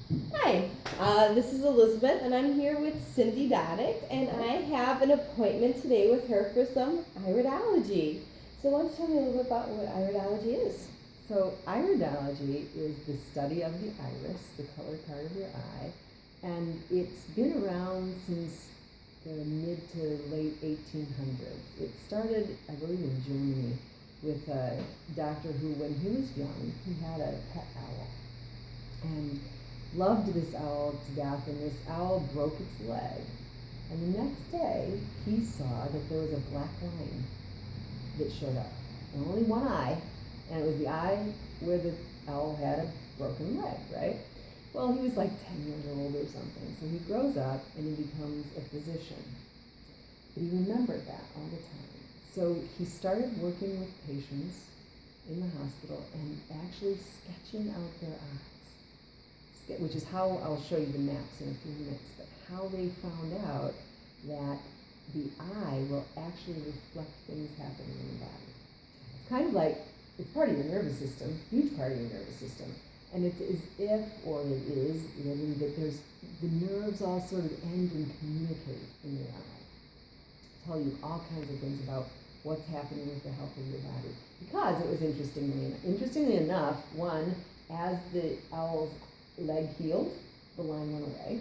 Hi, this is Elizabeth, and I'm here with Cyndi Dodick, and I have an appointment today with her for some iridology. So why don't you tell me a little bit about what iridology is? So iridology is the study of the iris, the color part of your eye, and it's been around since the mid to late 1800s. It started, I believe, in Germany with a doctor who, when he was young, he had a pet owl and loved this owl to death, and this owl broke its leg. And the next day, he saw that there was a black line that showed up, and only one eye, and it was the eye where the owl had a broken leg, right? Well, he was like 10 years old or something, so he grows up and he becomes a physician. But he remembered that all the time. So he started working with patients in the hospital and actually sketching out their eyes, which is how I'll show you the maps in a few minutes, but how they found out that the eye will actually reflect things happening in the body. It's kind of like, it's part of your nervous system, huge part of your nervous system. And it's as if, or it is, really, that there's, the nerves all sort of end and communicate in your eye. Tell you all kinds of things about what's happening with the health of your body. Because it was interestingly enough, one, as the owl's leg healed, the line went away,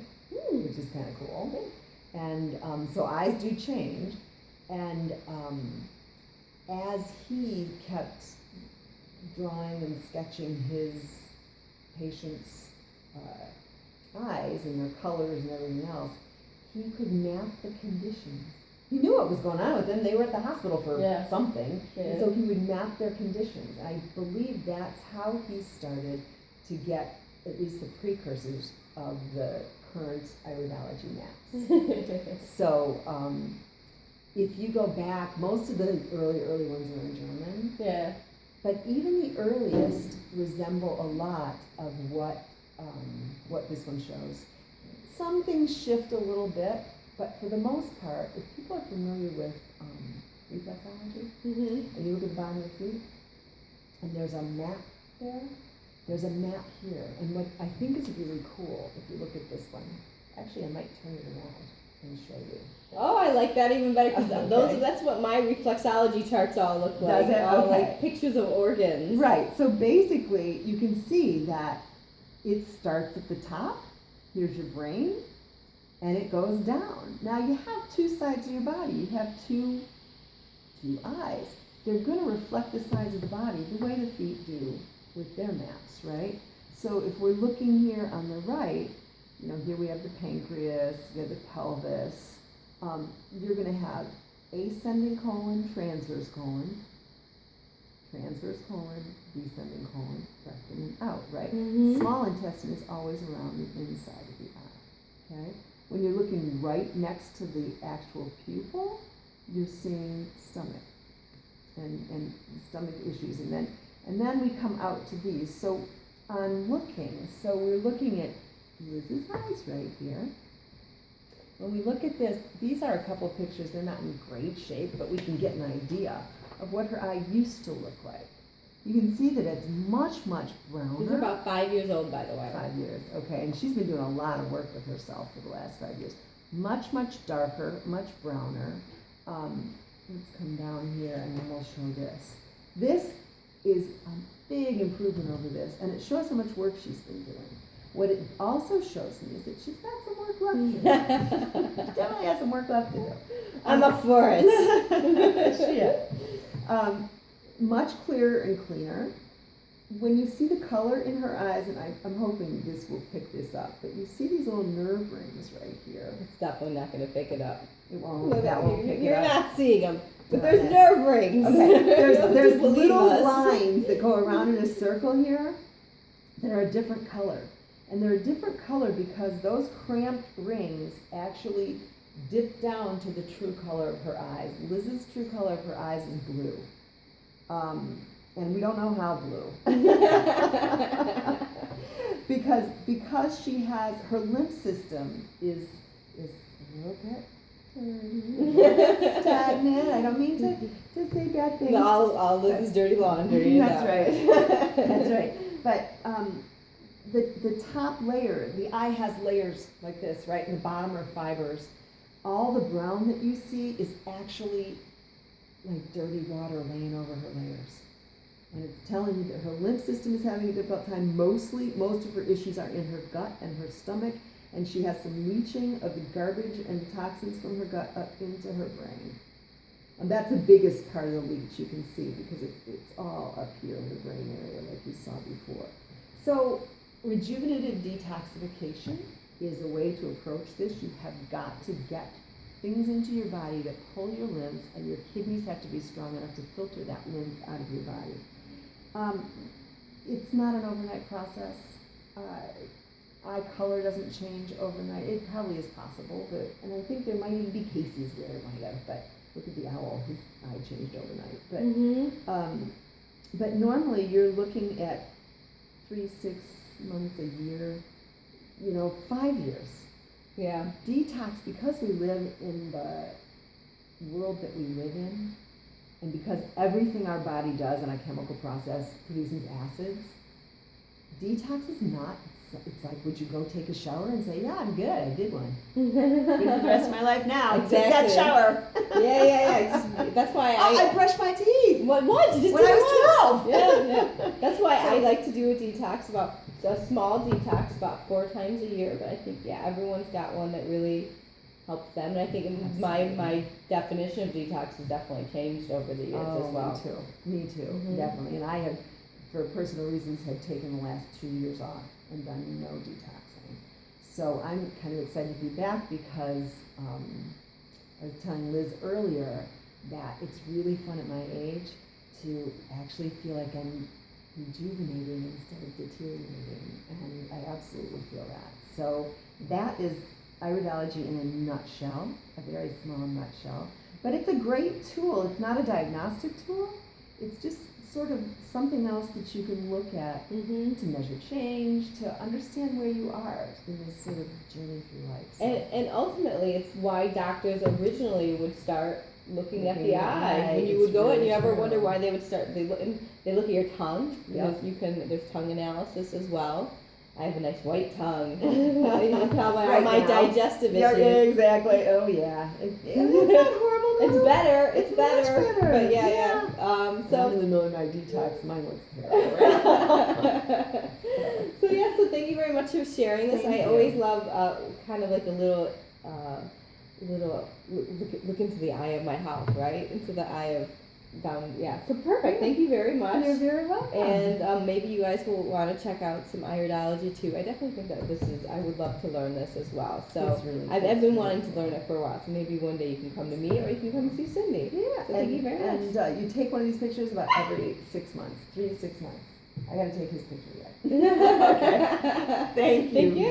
which is kind of cool. And so eyes do change. And as he kept drawing and sketching his patients' eyes and their colors and everything else, he could map the conditions. He knew what was going on with them. They were at the hospital for something. Yeah. And so he would map their conditions. I believe that's how he started to get at least the precursors of the current iridology maps. So if you go back, most of the early ones are in German. Yeah. But even the earliest resemble a lot of what this one shows. Some things shift a little bit, but for the most part, if people are familiar with reflexology, and you look at the bottom of your feet, and there's a map there's a map here. And what I think is really cool, if you look at this one, actually I might turn it around and show you. Oh, I like that even better, because that's what my reflexology charts all look like. Does it? All Okay. like pictures of organs. Right, so basically you can see that it starts at the top, here's your brain, and it goes down. Now you have two sides of your body, you have two eyes. They're going to reflect the size of the body the way the feet do with their maps, right? So if we're looking here on the right, you know, here we have the pancreas, we have the pelvis. You're going to have ascending colon, transverse colon, descending colon, rectum and out, right? Small intestine is always around the inside of the eye, okay? When you're looking right next to the actual pupil, you're seeing stomach and stomach issues, and then we come out to these. So we're looking at Liz's eyes right here. When we look at this, these are a couple pictures. They're not in great shape, but we can get an idea of what her eye used to look like. You can see that it's much, much browner. She's about 5 years old, by the way. 5 years, okay. And she's been doing a lot of work with herself for the last 5 years. Much, much darker, much browner. Let's come down here and then we'll show this. This is a big improvement over this, and it shows how much work she's been doing. What it also shows me is that she's got some work left to do. She definitely has some work left to do. I'm up for it. She is. Much clearer and cleaner. When you see the color in her eyes, and I'm hoping this will pick this up, but you see these little nerve rings right here. It's definitely not going to pick it up. It won't. That won't pick it up. You're not seeing them, but there's nerve rings. Okay. There's little lines that go around in a circle here that are a different color. And they're a different color because those cramped rings actually dip down to the true color of her eyes. Liz's true color of her eyes is blue. And we don't know how blue. because she has, her lymph system is a little bit stagnant. I don't mean to say bad things. All this is dirty laundry. That's right. That's right. But the top layer, the eye has layers like this, right? And the bottom are fibers. All the brown that you see is actually like dirty water laying over her layers. And it's telling you that her lymph system is having a difficult time. Most of her issues are in her gut and her stomach, and she has some leaching of the garbage and the toxins from her gut up into her brain. And that's the biggest part of the leach you can see, because it's all up here in the brain area like we saw before. So rejuvenative detoxification is a way to approach this. You have got to get things into your body that pull your lymph, and your kidneys have to be strong enough to filter that lymph out of your body. It's not an overnight process. Eye color doesn't change overnight. It probably is possible, and I think there might even be cases where it might have, but look at the owl, his eye changed overnight. But normally you're looking at 3, 6 months, a year, 5 years. Yeah. Detox, because we live in the world that we live in, and because everything our body does in a chemical process produces acids, detox is not, it's like, would you go take a shower and say, yeah, I'm good, I did one. Good for the rest of my life now. Exactly. Take that shower. Yeah. That's why I brush my teeth. What? You just when did I it was 12. Yeah. That's why I like to do a detox, a small detox about 4 times a year. But I think, everyone's got one that really helps them. And I think my definition of detox has definitely changed over the years as well. Me too, definitely. And I have, for personal reasons, had taken the last 2 years off and done no detoxing. So I'm kind of excited to be back, because I was telling Liz earlier that it's really fun at my age to actually feel like I'm rejuvenating instead of deteriorating, and I absolutely feel that. So that is iridology in a nutshell, a very small nutshell. But it's a great tool. It's not a diagnostic tool. It's just sort of something else that you can look at to measure change, to understand where you are in this sort of journey through life. So. And ultimately, it's why doctors originally would start looking at the eye. When you would go in, you ever wonder why they would start? They look at your tongue. Yep. There's tongue analysis as well. I have a nice white tongue. You can tell by all my digestive issues. Yeah, exactly. Oh yeah. It's not horrible. It's better. It's better. Much better. But yeah. So in the middle of my detox, mine looks terrible. So thank you very much for sharing this. I always love kind of like a little look into the eye of my house, right? Into the eye of down. Yeah. So perfect. Thank you very much. You're very welcome. And maybe you guys will want to check out some iridology too. I definitely think that I would love to learn this as well. So I've been wanting to learn it for a while. So maybe one day you can come to me, or you can come see Cyndi. Yeah. So thank you very much. And you take one of these pictures about every 6 months, 3 to 6 months. I got to take his picture yet. Okay. Thank you. Thank you.